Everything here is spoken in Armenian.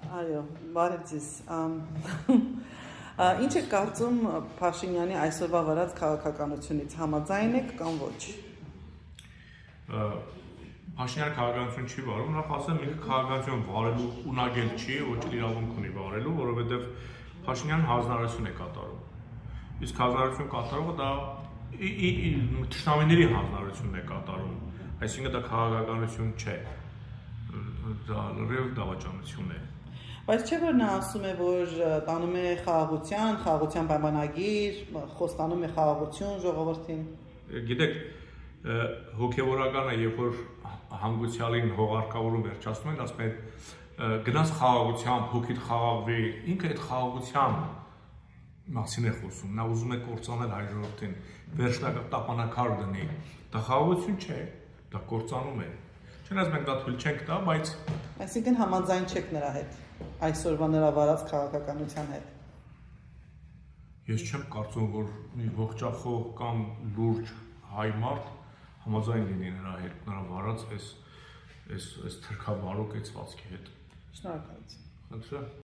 Այո, բարև ձեզ։ Ինչ եք կարծում Փաշինյանի այսօրվա վարած քաղաքականությունից, համաձայն եք կամ ոչ։ Փաշինյանը քաղաքականություն չի վարում, նախ ասեմ, ինքը քաղաքականություն վարելու ունագել չի, ոչ էլ իրավունք ունի վարելու, որովհետև Փաշինյանը հանձնարարություն է կատարում։ Իսկ հանձնարարություն կատարողը դա թշնամիների հանձնարարությունն է կատարում, այսինքն դա քաղաքականություն չէ, դա լրիվ դավաճանություն է։ Բայց չէ՞ որ նա ասում է, որ տանում է խաղաղության պայմանագիր, խոստանում է խաղաղություն ժողովրդին։ Գիտեք, հոգևորականը, երբ որ հանգուցյալին հողարկավորում վերջացնում են, ասում են գնաց խաղաղությամբ, հոգիդ խաղաղվի, ինքը այդ խաղաղության մասին է խոսում, նա ուզում է կործանել հայ ժողովրդին, վերջնատապանակար դնի, դա խաղաղություն չէ, դա կործանում է։ Չնայած մենք դա թույլ չենք տա, բայց այսինքն համաձայն չեք նրա հետ, այսօրվա նրա վարած քաղաքականության հետ։ Ես չեմ կարծում, որ մի ողջախոհ կամ լուրջ հայ մարդ համաձայն լինի նրա հետ, նրա վարած այս թրքաբարո կեցվածքի հետ։ Շնորհակալություն։ Խնդրեմ։